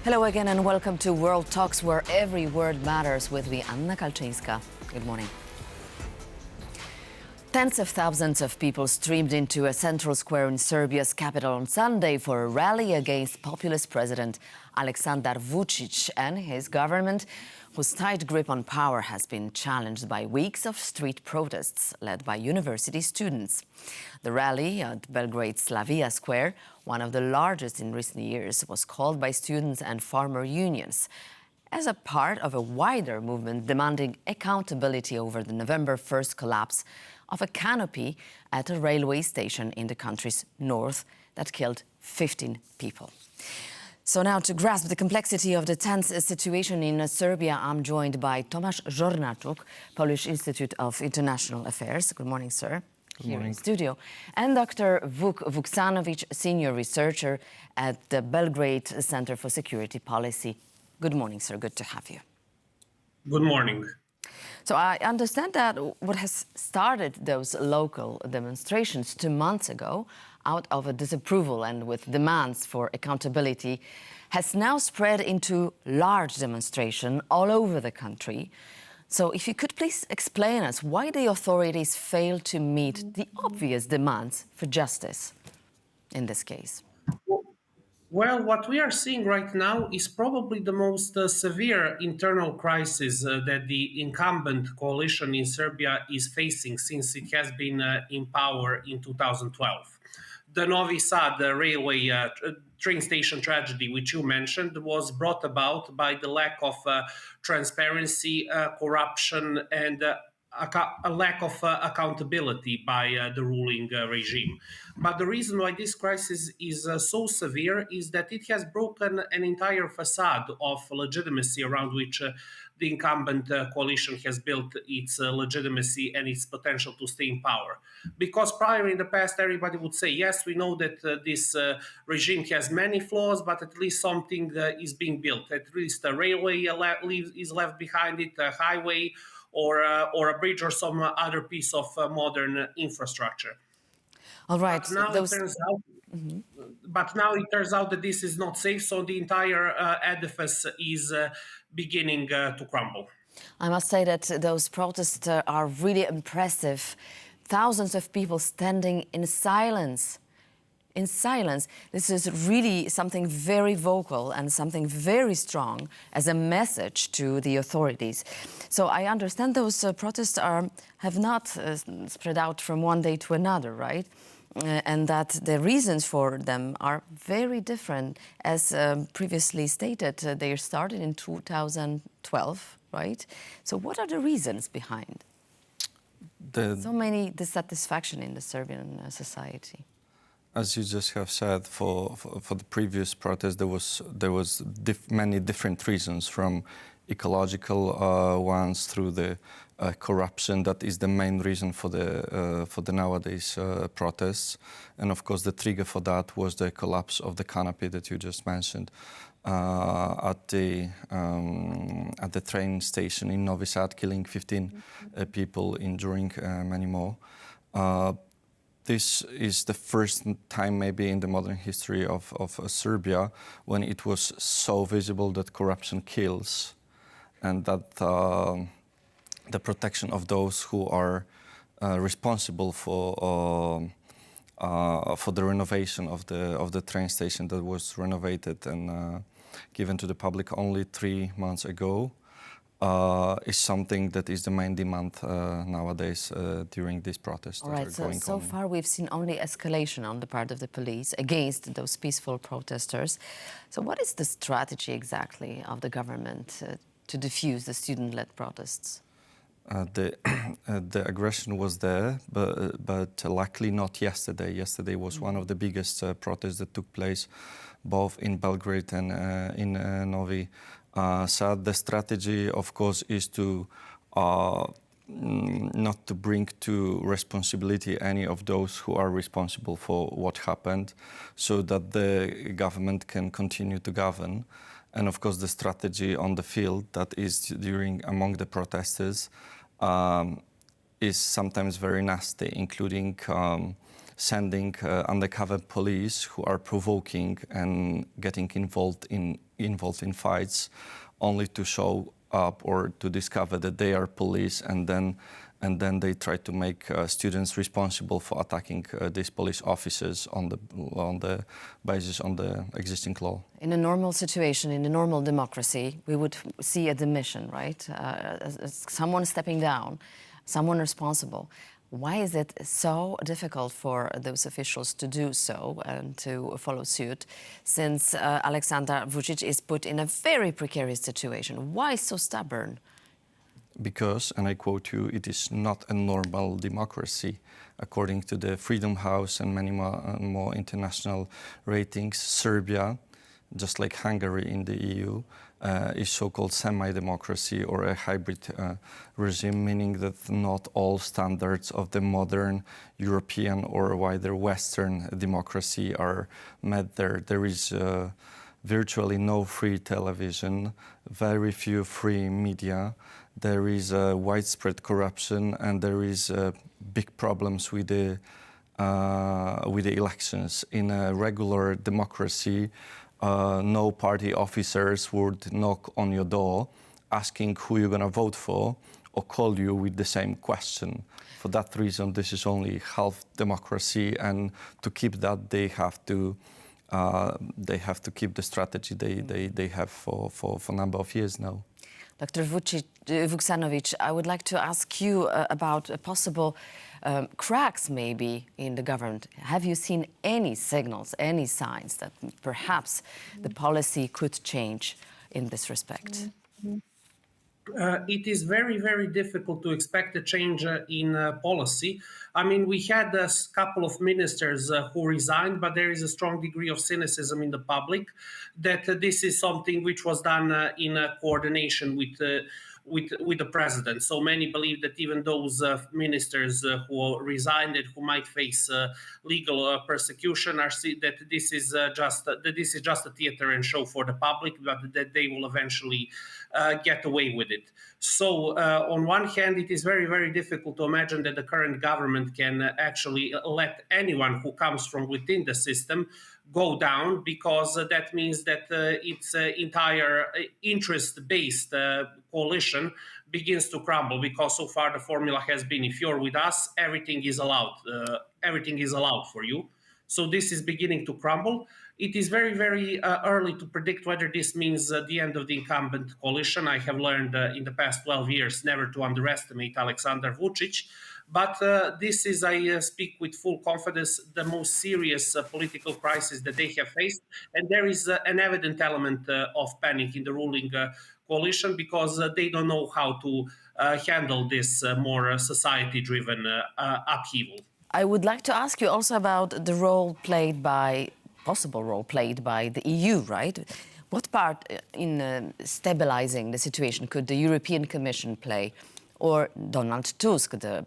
Hello again and welcome to World Talks, where every word matters, with me, Anna Kalczyńska. Good morning. Tens of thousands of people streamed into a central square in Serbia's capital on Sunday for a rally against populist President Aleksandar Vučić and his government, whose tight grip on power has been challenged by weeks of street protests led by university students. The rally at Belgrade's Slavia Square, one of the largest in recent years, was called by students and farmer unions as a part of a wider movement demanding accountability over the November 1st collapse of a canopy at a railway station in the country's north that killed 15 people. So now, to grasp the complexity of the tense situation in Serbia, I'm joined by Tomasz Żornaczuk, Polish Institute of International Affairs. Good morning, sir. Good morning. Here in studio. And Dr. Vuk Vuksanovic, senior researcher at the Belgrade Centre for Securitypolicy. Good morning, sir. Good to have you. Good morning. So I understand that what has started those local demonstrations 2 months ago, out of a disapproval and with demands for accountability, has now spread into large demonstration all over the country. So if you could please explain us why the authorities failed to meet the obvious demands for justice in this case. Well, what we are seeing right now is probably the most severe internal crisis that the incumbent coalition in Serbia is facing since it has been in power in 2012. The Novi Sad railway train station tragedy, which you mentioned, was brought about by the lack of transparency, corruption, and a lack of accountability by the ruling regime. But the reason why this crisis is so severe is that it has broken an entire facade of legitimacy around which the incumbent coalition has built its legitimacy and its potential to stay in power. Because prior in the past, everybody would say, yes, we know that this regime has many flaws, but at least something is being built. At least a railway is left behind it, a highway, or a bridge or some other piece of modern infrastructure. All right. But now it turns out that this is not safe, so the entire edifice is beginning to crumble. I must say that those protests are really impressive. Thousands of people standing in silence. In silence. This is really something very vocal and something very strong as a message to the authorities. So I understand those protests have not spread out from one day to another, right? And that the reasons for them are very different. As previously stated, they started in 2012, right? So what are the reasons behind so many dissatisfaction in the Serbian society? As you just have said, for the previous protest, there was many different reasons, from ecological ones through the corruption. That is the main reason for the nowadays protests, and of course the trigger for that was the collapse of the canopy that you just mentioned at the train station in Novi Sad, killing 15 people, injuring many more. This is the first time maybe in the modern history of Serbia when it was so visible that corruption kills, and that the protection of those who are responsible for the renovation of the train station that was renovated and given to the public only 3 months ago is something that is the main demand nowadays during these protests. All right, so far we've seen only escalation on the part of the police against those peaceful protesters. So what is the strategy exactly of the government to diffuse the student-led protests? The aggression was there, but luckily not yesterday. Yesterday was one of the biggest protests that took place both in Belgrade and in Novi Sad. The strategy, of course, is to not to bring to responsibility any of those who are responsible for what happened, so that the government can continue to govern. And of course, the strategy on the field that is among the protesters is sometimes very nasty, including sending undercover police who are provoking and getting involved in fights, only to show up or to discover that they are police, and then they try to make students responsible for attacking these police officers on the basis on the existing law. In a normal situation, in a normal democracy, we would see a demission, right? Someone stepping down, someone responsible. Why is it so difficult for those officials to do so and to follow suit, since Aleksandar Vučić is put in a very precarious situation? Why so stubborn? Because, and I quote you, it is not a normal democracy. According to the Freedom House and many more international ratings, Serbia, just like Hungary in the EU, is so-called semi-democracy or a hybrid regime, meaning that not all standards of the modern European or wider Western democracy are met there. There is virtually no free television, very few free media. There is widespread corruption, and there is big problems with the elections. In a regular democracy, no party officers would knock on your door asking who you're going to vote for or call you with the same question. For that reason, this is only half democracy, and to keep that, they have to keep the strategy they have for a number of years now. Dr. Vuksanovic, I would like to ask you about possible cracks maybe in the government. Have you seen any signals, any signs that perhaps the policy could change in this respect? It is very, very difficult to expect a change in policy. I mean, we had a couple of ministers who resigned, but there is a strong degree of cynicism in the public that this is something which was done in coordination with the president. So many believe that even those ministers who resigned and who might face legal persecution are that this is just a theater and show for the public, but that they will eventually get away with it. So on one hand, it is very, very difficult to imagine that the current government can actually let anyone who comes from within the system go down, because that means that its entire interest-based coalition begins to crumble, because so far the formula has been, if you're with us, everything is allowed for you. So this is beginning to crumble. It is very, very early to predict whether this means the end of the incumbent coalition. I have learned in the past 12 years never to underestimate Aleksandar Vučić. But this is, I speak with full confidence, the most serious political crisis that they have faced. And there is an evident element of panic in the ruling coalition, because they don't know how to handle this more society-driven upheaval. I would like to ask you also about the possible role played by the EU, right? What part in stabilizing the situation could the European Commission play, or Donald Tusk, the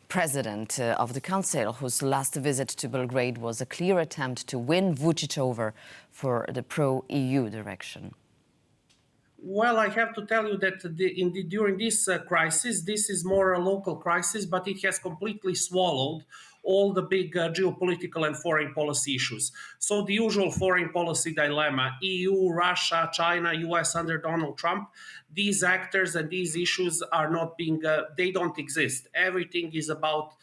president of the Council, whose last visit to Belgrade was a clear attempt to win Vučić over for the pro-EU direction? Well, I have to tell you that during this crisis, this is more a local crisis, but it has completely swallowed all the big geopolitical and foreign policy issues. So the usual foreign policy dilemma, EU, Russia, China, US under Donald Trump, these actors and these issues are not being, they don't exist. Everything is about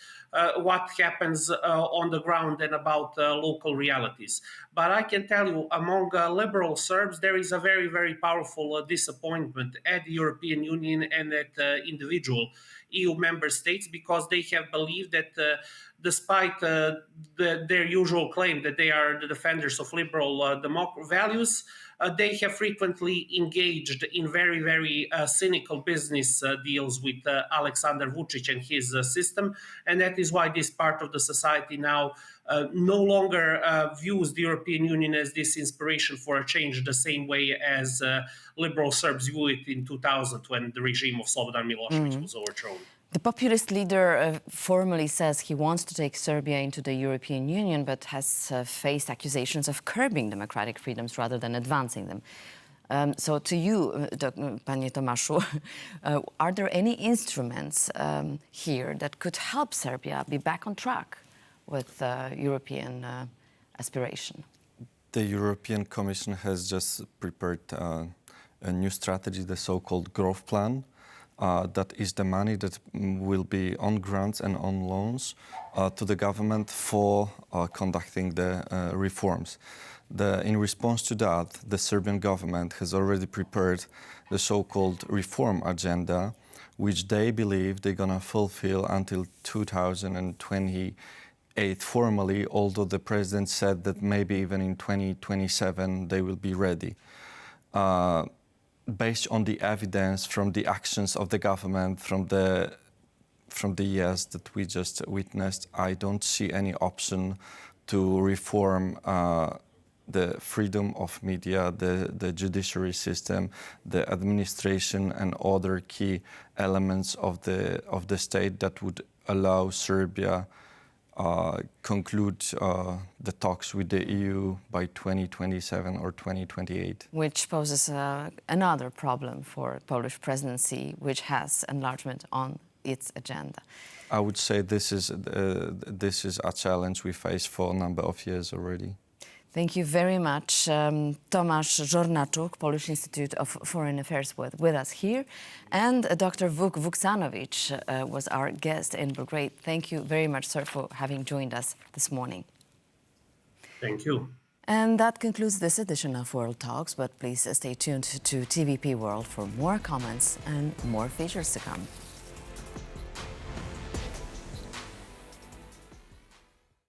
what happens on the ground and about local realities. But I can tell you, among liberal Serbs, there is a very, very powerful disappointment at the European Union and at individual EU member states, because they have believed that despite their usual claim that they are the defenders of liberal values, they have frequently engaged in very, very cynical business deals with Aleksandar Vučić and his system. And that is why this part of the society now no longer views the European Union as this inspiration for a change, the same way as liberal Serbs view it in 2000 when the regime of Slobodan Milošević was overthrown. The populist leader formally says he wants to take Serbia into the European Union, but has faced accusations of curbing democratic freedoms rather than advancing them. So to you, Panie Tomaszu, are there any instruments here that could help Serbia be back on track? with European aspiration? The European Commission has just prepared a new strategy, the so-called growth plan. That is the money that will be on grants and on loans to the government for conducting the reforms. In response to that, the Serbian government has already prepared the so-called reform agenda, which they believe they're going to fulfill until 2028 formally, although the president said that maybe even in 2027 they will be ready. Based on the evidence from the actions of the government, from the years that we just witnessed, I don't see any option to reform the freedom of media, the judiciary system, the administration, and other key elements of the state that would allow Serbia conclude the talks with the EU by 2027 or 2028. Which poses another problem for Polish presidency, which has enlargement on its agenda. I would say this is a challenge we face for a number of years already. Thank you very much. Tomasz Żornaczuk, Polish Institute of Foreign Affairs, with us here. And Dr. Vuk Vuksanovic was our guest in Belgrade. Thank you very much, sir, for having joined us this morning. Thank you. And that concludes this edition of World Talks, but please stay tuned to TVP World for more comments and more features to come.